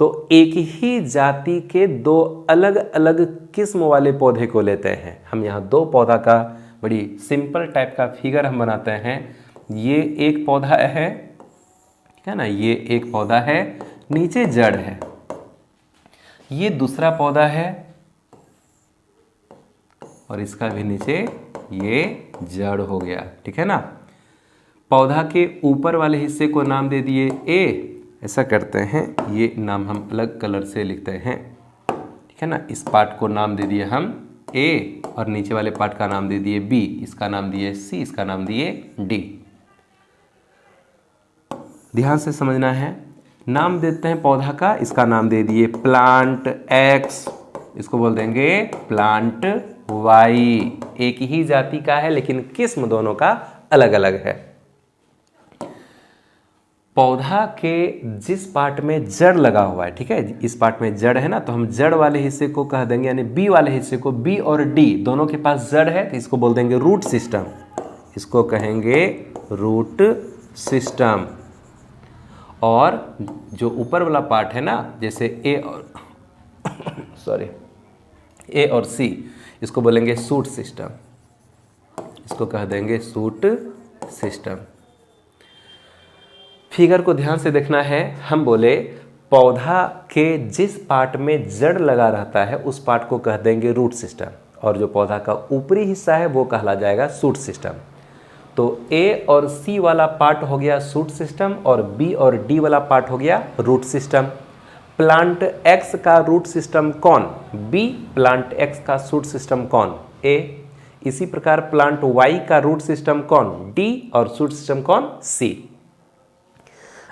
तो एक ही जाति के दो अलग अलग किस्म वाले पौधे को लेते हैं हम। यहाँ दो पौधा का बड़ी सिंपल टाइप का फिगर हम बनाते हैं। ये एक पौधा है, ठीक है ना, ये एक पौधा है, नीचे जड़ है। ये दूसरा पौधा है और इसका भी नीचे ये जड़ हो गया, ठीक है ना। पौधा के ऊपर वाले हिस्से को नाम दे दिए ए। ऐसा करते हैं, ये नाम हम अलग कलर से लिखते हैं, ठीक है ना। इस पार्ट को नाम दे दिए हम ए और नीचे वाले पार्ट का नाम दे दिए बी, इसका नाम दिए सी, इसका नाम दिए डी। ध्यान से समझना है। नाम देते हैं पौधा का, इसका नाम दे दिए प्लांट एक्स, इसको बोल देंगे प्लांट वाई। एक ही जाति का है लेकिन किस्म दोनों का अलग अलग है। पौधा के जिस पार्ट में जड़ लगा हुआ है, ठीक है, इस पार्ट में जड़ है ना, तो हम जड़ वाले हिस्से को कह देंगे, यानी बी वाले हिस्से को, बी और डी दोनों के पास जड़ है तो इसको बोल देंगे रूट सिस्टम, इसको कहेंगे रूट सिस्टम। और जो ऊपर वाला पार्ट है ना, जैसे ए और सॉरी ए और सी, इसको बोलेंगे शूट सिस्टम, इसको कह देंगे शूट सिस्टम। फिगर को ध्यान से देखना है। हम बोले पौधा के जिस पार्ट में जड़ लगा रहता है उस पार्ट को कह देंगे रूट सिस्टम, और जो पौधा का ऊपरी हिस्सा है वो कहला जाएगा शूट सिस्टम। तो ए और सी वाला पार्ट हो गया शूट सिस्टम और बी और डी वाला पार्ट हो गया रूट सिस्टम। प्लांट एक्स का रूट सिस्टम कौन? बी। प्लांट एक्स का शूट सिस्टम कौन? ए। इसी प्रकार प्लांट वाई का रूट सिस्टम कौन? डी। और शूट सिस्टम कौन? सी।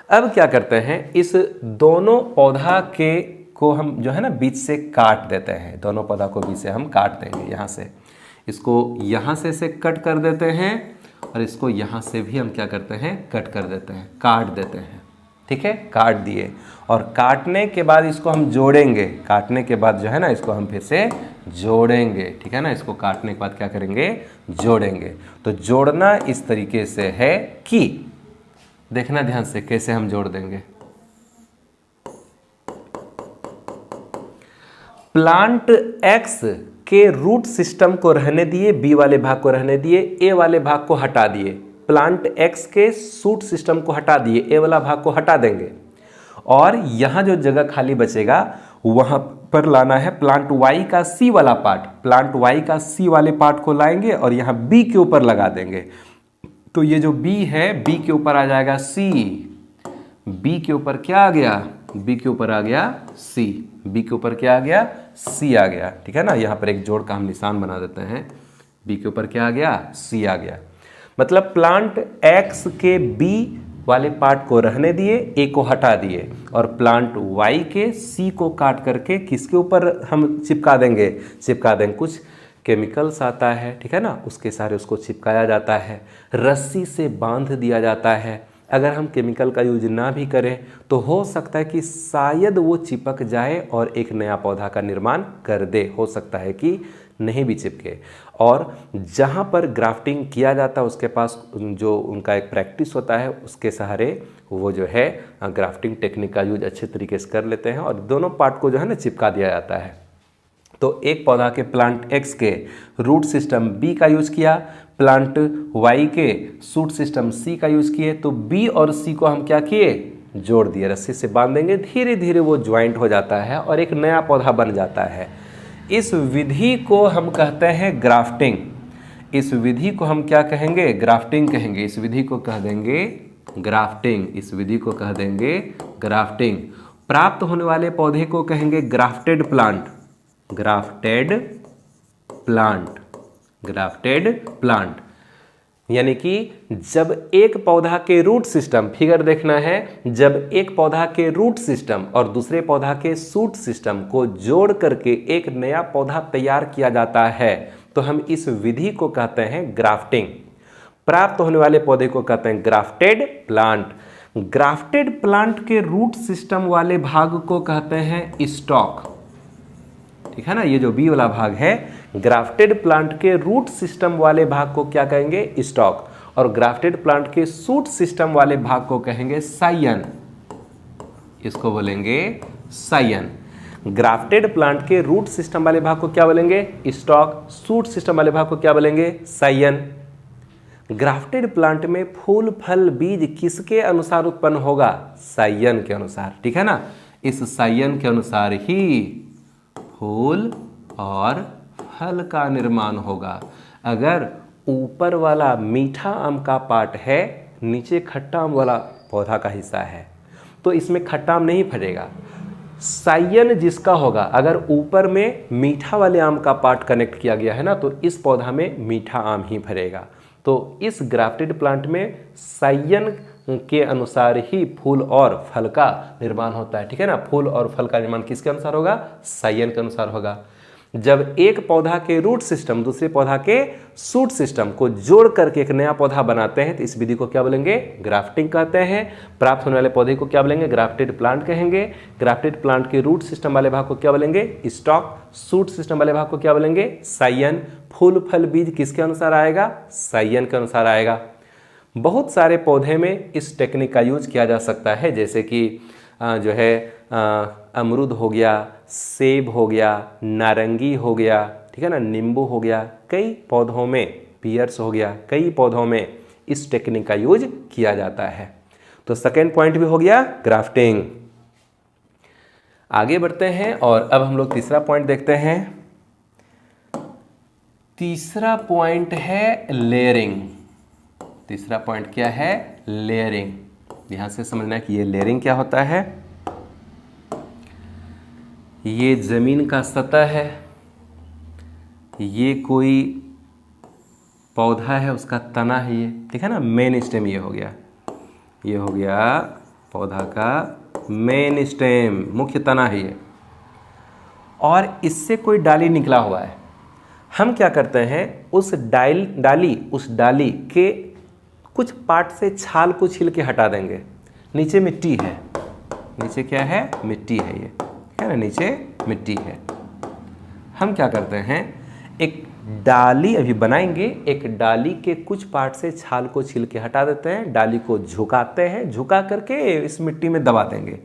अब क्या करते हैं, इस दोनों पौधा के को हम जो है ना बीच से काट देते हैं, दोनों पौधा को बीच से हम काट देंगे। यहाँ से इसको यहाँ से कट कर देते हैं और इसको यहाँ से भी हम क्या करते हैं, कट कर देते हैं, काट देते हैं। ठीक है, काट दिए और काटने के बाद इसको हम जोड़ेंगे, काटने के बाद जो है ना इसको हम फिर से जोड़ेंगे। ठीक है ना, इसको काटने के बाद क्या करेंगे, जोड़ेंगे। तो जोड़ना इस तरीके से है कि देखना ध्यान से कैसे हम जोड़ देंगे। प्लांट एक्स के रूट सिस्टम को रहने दिए, बी वाले भाग को रहने दिए, ए वाले भाग को हटा दिए। प्लांट एक्स के शूट सिस्टम को हटा दिए, ए वाला भाग को हटा देंगे और यहां जो जगह खाली बचेगा वहां पर लाना है प्लांट वाई का सी वाला पार्ट। प्लांट वाई का सी वाले पार्ट को लाएंगे और यहां बी के ऊपर लगा देंगे। तो ये जो बी है, बी के ऊपर आ जाएगा सी, बी के ऊपर क्या आ गया, बी के ऊपर आ गया सी, बी के ऊपर क्या आ गया, सी आ गया। ठीक है ना, यहां पर एक जोड़ का हम निशान बना देते हैं, बी के ऊपर क्या आ गया, सी आ गया। मतलब प्लांट एक्स के बी वाले पार्ट को रहने दिए, ए को हटा दिए और प्लांट वाई के सी को काट करके किसके ऊपर हम चिपका देंगे, कुछ केमिकल्स आता है, ठीक है ना, उसके सारे उसको चिपकाया जाता है, रस्सी से बांध दिया जाता है। अगर हम केमिकल का यूज ना भी करें तो हो सकता है कि शायद वो चिपक जाए और एक नया पौधा का निर्माण कर दे, हो सकता है कि नहीं भी चिपके। और जहाँ पर ग्राफ्टिंग किया जाता है उसके पास जो उनका एक प्रैक्टिस होता है, उसके सहारे वो जो है ग्राफ्टिंग टेक्निक का यूज अच्छे तरीके से कर लेते हैं और दोनों पार्ट को जो है ना चिपका दिया जाता है। तो एक पौधा के प्लांट एक्स के रूट सिस्टम बी का यूज़ किया, प्लांट वाई के शूट सिस्टम सी का यूज़ किए, तो बी और सी को हम क्या किए, जोड़ दिए, रस्सी से बांध देंगे, धीरे धीरे वो ज्वाइंट हो जाता है और एक नया पौधा बन जाता है। इस विधि को हम कहते हैं ग्राफ्टिंग। इस विधि को हम क्या कहेंगे, ग्राफ्टिंग कहेंगे। इस विधि को कह देंगे ग्राफ्टिंग, इस विधि को कह देंगे ग्राफ्टिंग। प्राप्त होने वाले पौधे को कहेंगे grafted plant, grafted plant, grafted plant. यानी कि जब एक पौधा के रूट सिस्टम, फिगर देखना है, जब एक पौधा के रूट सिस्टम और दूसरे पौधा के शूट सिस्टम को जोड़ करके एक नया पौधा तैयार किया जाता है तो हम इस विधि को कहते हैं ग्राफ्टिंग। प्राप्त होने वाले पौधे को कहते हैं ग्राफ्टेड प्लांट। ग्राफ्टेड प्लांट के रूट सिस्टम वाले भाग को कहते हैं स्टॉक। ठीक है ना, ये जो बी वाला भाग है, ग्राफ्टेड प्लांट के रूट सिस्टम वाले भाग को क्या कहेंगे, स्टॉक, और ग्राफ्टेड प्लांट के शूट सिस्टम वाले भाग को कहेंगे सायन, इसको बोलेंगे सायन। ग्राफ्टेड प्लांट के रूट सिस्टम वाले भाग को क्या बोलेंगे, स्टॉक, शूट सिस्टम वाले भाग को क्या बोलेंगे, सायन। ग्राफ्टेड प्लांट में फूल फल बीज किसके अनुसार उत्पन्न होगा, सायन के अनुसार। ठीक है ना, इस सायन के अनुसार ही फूल और फल का निर्माण होगा। अगर ऊपर वाला मीठा आम का पार्ट है, नीचे खट्टा आम वाला पौधा का हिस्सा है, तो इसमें खट्टा आम नहीं फलेगा, सायन जिसका होगा, अगर ऊपर में मीठा वाले आम का पार्ट कनेक्ट किया गया है ना, तो इस पौधा में मीठा आम ही भरेगा। तो इस ग्राफ्टेड प्लांट में सायन के अनुसार ही फूल और फल का निर्माण होता है, ठीक है ना। फूल और फल का निर्माण किसके अनुसार होगा? सायन के अनुसार होगा। जब एक पौधा के रूट सिस्टम दूसरे पौधा के शूट सिस्टम को जोड़ करके एक नया पौधा बनाते हैं, तो इस विधि को क्या बोलेंगे? ग्राफ्टिंग कहते हैं। प्राप्त होने वाले पौधे को क्या बोलेंगे? ग्राफ्टेड प्लांट कहेंगे। ग्राफ्टेड प्लांट के रूट सिस्टम वाले भाग को क्या बोलेंगे? स्टॉक। शूट सिस्टम वाले भाग को क्या बोलेंगे? सायन। फूल फल बीज किसके अनुसार आएगा? सायन के अनुसार आएगा। बहुत सारे पौधे में इस टेक्निक का यूज किया जा सकता है, जैसे कि जो है अमरूद हो गया, सेब हो गया, नारंगी हो गया, ठीक है ना, नींबू हो गया, कई पौधों में, पियर्स हो गया, कई पौधों में इस टेक्निक का यूज किया जाता है। तो सेकेंड पॉइंट भी हो गया ग्राफ्टिंग। आगे बढ़ते हैं और अब हम लोग तीसरा पॉइंट देखते हैं। तीसरा पॉइंट है लेयरिंग। तीसरा पॉइंट क्या है? लेयरिंग। यहां से समझना है कि ये लेयरिंग क्या होता है। ये जमीन का सतह है, ये कोई पौधा है उसका तना है, ये ठीक है ना, मेन स्टेम ये हो गया। ये हो गया पौधा का मेन स्टेम, मुख्य तना है ये, और इससे कोई डाली निकला हुआ है। हम क्या करते हैं, उस डाली के कुछ पार्ट से छाल को छील के हटा देंगे। नीचे मिट्टी है, नीचे क्या है? मिट्टी है, ये है ना, नीचे मिट्टी है। हम क्या करते हैं, एक डाली अभी बनाएंगे, एक डाली के कुछ पार्ट से छाल को छील के हटा देते हैं, डाली को झुकाते हैं, झुका करके इस मिट्टी में दबा देंगे।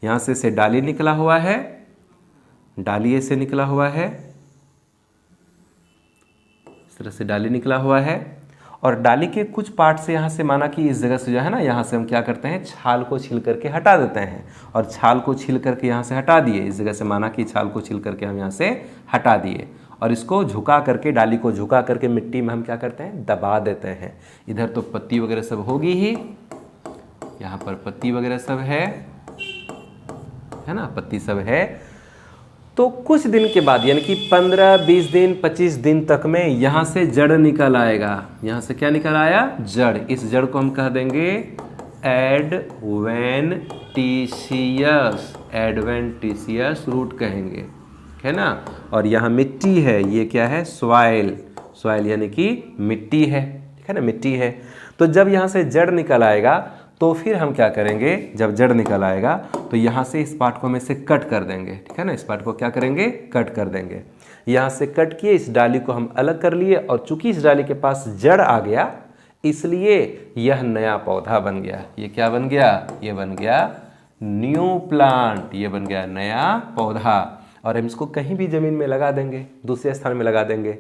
यहाँ से डाली निकला हुआ है, डाली ऐसे निकला हुआ है, इस तरह से डाली निकला हुआ है, और डाली के कुछ पार्ट से यहाँ से, माना कि इस जगह से जो है ना, यहाँ से हम क्या करते हैं, छाल को छील करके हटा देते हैं, और छाल को छील करके यहाँ से हटा दिए, इस जगह से माना कि छाल को छील करके हम यहाँ से हटा दिए, और इसको झुका करके, डाली को झुका करके मिट्टी में हम क्या करते हैं, दबा देते हैं। इधर तो पत्ती वगैरह सब होगी ही, यहाँ पर पत्ती वगैरह सब है ना, पत्ती सब है। तो कुछ दिन के बाद, यानी कि 15, 20 दिन, 25 दिन तक में यहाँ से जड़ निकल आएगा। यहाँ से क्या निकल आया? जड़। इस जड़ को हम कह देंगे एडवेंटिशियस रूट कहेंगे, है ना। और यहाँ मिट्टी है, ये क्या है? सॉइल। सॉइल यानी कि मिट्टी है, ठीक है ना, मिट्टी है। तो जब यहाँ से जड़ निकल आएगा, तो फिर हम क्या करेंगे, जब जड़ निकल आएगा तो यहाँ से इस पार्ट को हम इसे कट कर देंगे, ठीक है ना। इस पार्ट को क्या करेंगे? कट कर देंगे। यहाँ से कट किए, इस डाली को हम अलग कर लिए, और चूंकि इस डाली के पास जड़ आ गया, इसलिए यह नया पौधा बन गया। ये क्या बन गया? ये बन गया न्यू प्लांट, ये बन गया नया पौधा। और हम इसको कहीं भी जमीन में लगा देंगे, दूसरे स्थान में लगा देंगे।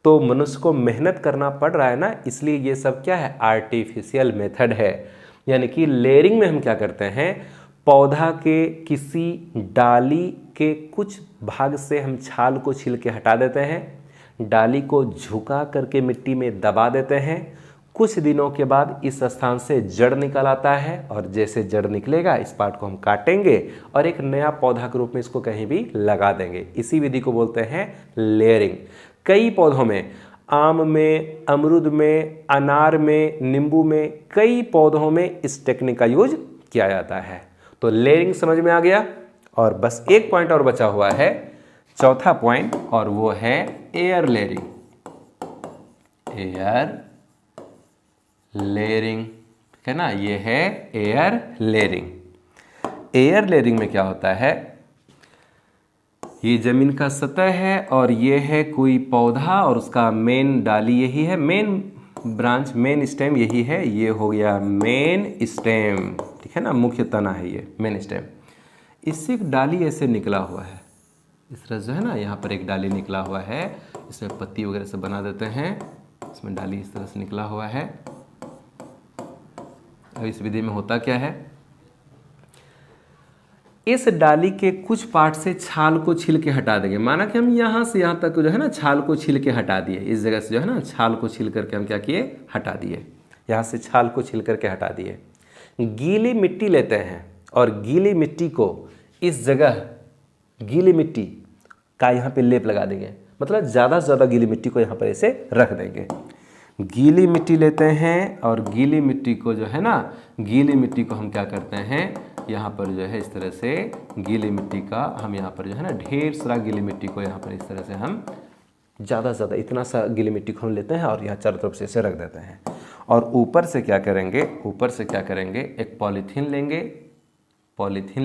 तो मनुष्य को मेहनत करना पड़ रहा है ना, इसलिए ये सब क्या है? आर्टिफिशियल मेथड है। यानी कि लेयरिंग में हम क्या करते हैं, पौधा के किसी डाली के कुछ भाग से हम छाल को छील के हटा देते हैं, डाली को झुका करके मिट्टी में दबा देते हैं। कुछ दिनों के बाद इस स्थान से जड़ निकल आता है, और जैसे जड़ निकलेगा, इस पार्ट को हम काटेंगे और एक नया पौधा के रूप में इसको कहीं भी लगा देंगे। इसी विधि को बोलते हैं लेयरिंग। कई पौधों में, आम में, अमरूद में, अनार में, नींबू में, कई पौधों में इस टेक्निक का यूज किया जाता है। तो लेयरिंग समझ में आ गया, और बस एक पॉइंट और बचा हुआ है, चौथा पॉइंट, और वो है एयर लेयरिंग। एयर लेयरिंग, ठीक है ना, ये है एयर लेयरिंग। एयर लेयरिंग में क्या होता है, ये जमीन का सतह है, और ये है कोई पौधा, और उसका मेन डाली यही है, मेन ब्रांच, मेन स्टेम यही है। ये हो गया मेन स्टेम, ठीक है ना, मुख्य तना है ये मेन स्टेम। इससे एक डाली ऐसे निकला हुआ है, इस तरह जो है ना, यहाँ पर एक डाली निकला हुआ है, इसमें पत्ती वगैरह से बना देते हैं, इसमें डाली इस तरह से निकला हुआ है। अब इस विधि में होता क्या है, इस डाली के कुछ पार्ट से छाल को छील के हटा देंगे। माना कि हम यहाँ से यहाँ तक जो है ना, छाल को छील के हटा दिए, इस जगह से जो है ना, छाल को छील करके हम क्या किए, हटा दिए, यहाँ से छाल को छील करके हटा दिए। गीली मिट्टी लेते हैं, और गीली मिट्टी को इस जगह गीली मिट्टी का यहाँ पे लेप लगा देंगे, मतलब ज़्यादा से ज़्यादा गीली मिट्टी को यहाँ पर ऐसे रख देंगे। गीली मिट्टी लेते हैं और गीली मिट्टी को जो है ना, गीली मिट्टी को हम क्या करते हैं, यहाँ पर जो है इस तरह से गीली मिट्टी का हम यहाँ पर जो है ना ढेर सारा गीली मिट्टी को यहाँ पर इस तरह से हम ज़्यादा से ज़्यादा इतना सा गीली मिट्टी को हम लेते हैं और यहाँ चारों तरफ से इसे रख देते हैं। और ऊपर से क्या करेंगे, ऊपर से क्या करेंगे, एक पॉलीथीन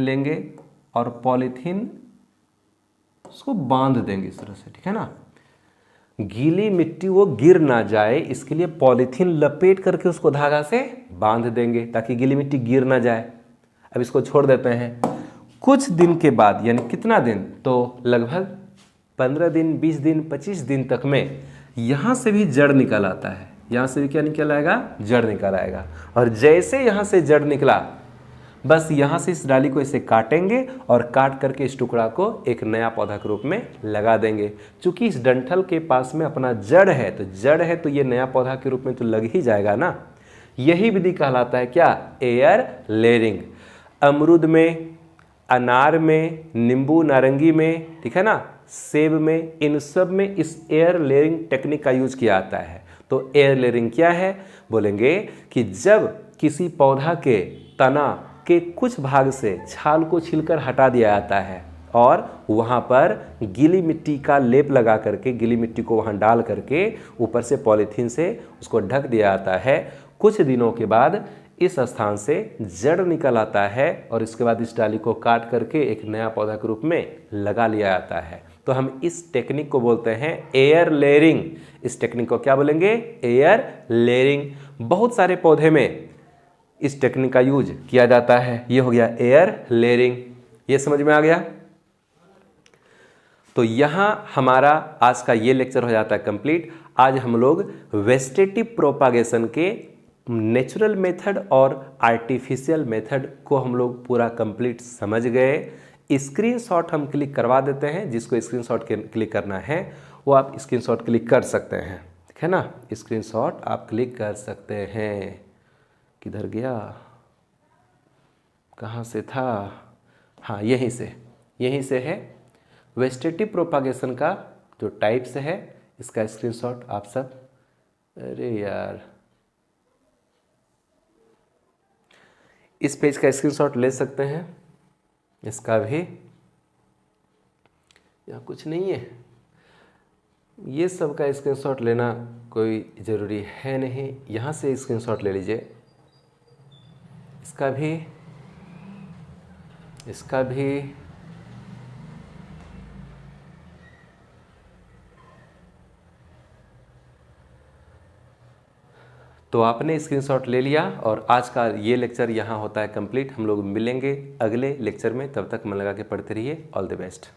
लेंगे और पॉलीथीन उसको बांध देंगे इस तरह से, ठीक है ना। गीली मिट्टी वो गिर ना जाए इसके लिए पॉलीथीन लपेट करके उसको धागा से बांध देंगे ताकि गीली मिट्टी गिर ना जाए। अब इसको छोड़ देते हैं। कुछ दिन के बाद, यानी कितना दिन, तो लगभग 15 दिन, 20 दिन, 25 दिन तक में यहाँ से भी जड़ निकल आता है। यहाँ से भी क्या निकल आएगा, जड़ निकल आएगा। और जैसे यहाँ से जड़ निकला, बस यहाँ से इस डाली को इसे काटेंगे और काट करके इस टुकड़ा को एक नया पौधा के रूप में लगा देंगे। चूंकि इस डंठल के पास में अपना जड़ है तो ये नया पौधा के रूप में तो लग ही जाएगा ना। यही विधि कहलाता है क्या, एयर लेयरिंग। अमरूद में, अनार में, नींबू नारंगी में, ठीक है ना, सेब में, इन सब में इस एयर लेयरिंग टेक्निक का यूज किया जाता है। तो एयर लेयरिंग क्या है, बोलेंगे कि जब किसी पौधा के तना के कुछ भाग से छाल को छीलकर हटा दिया जाता है और वहाँ पर गीली मिट्टी का लेप लगा करके, गीली मिट्टी को वहाँ डाल करके ऊपर से पॉलीथीन से उसको ढक दिया जाता है। कुछ दिनों के बाद इस स्थान से जड़ निकल आता है और इसके बाद इस डाली को काट करके एक नया पौधा के रूप में लगा लिया जाता है। तो हम इस टेक्निक को बोलते हैं एयर लेयरिंग। इस टेक्निक को क्या बोलेंगे, एयर लेयरिंग। बहुत सारे पौधे में इस टेक्निक का यूज किया जाता है। ये हो गया एयर लेयरिंग। ये समझ में आ गया। तो यहाँ हमारा आज का ये लेक्चर हो जाता है कंप्लीट। आज हम लोग वेजिटेटिव प्रोपागेशन के नेचुरल मेथड और आर्टिफिशियल मेथड को हम लोग पूरा कंप्लीट समझ गए। स्क्रीनशॉट हम क्लिक करवा देते हैं। जिसको स्क्रीनशॉट क्लिक करना है वो आप स्क्रीनशॉट क्लिक कर सकते हैं, ठीक है ना। स्क्रीनशॉट आप क्लिक कर सकते हैं। किधर गया, कहाँ से था, हाँ यहीं से है। वेजिटेटिव प्रोपागेशन का जो टाइप्स है इसका स्क्रीनशॉट आप सब, अरे यार, इस पेज का स्क्रीनशॉट ले सकते हैं। इसका भी यहाँ कुछ नहीं है, ये सब का स्क्रीनशॉट लेना कोई ज़रूरी है नहीं। यहाँ से स्क्रीनशॉट ले लीजिए। इसका भी तो आपने स्क्रीनशॉट ले लिया। और आज का ये लेक्चर यहाँ होता है कंप्लीट। हम लोग मिलेंगे अगले लेक्चर में, तब तक मन लगा के पढ़ते रहिए। All the best.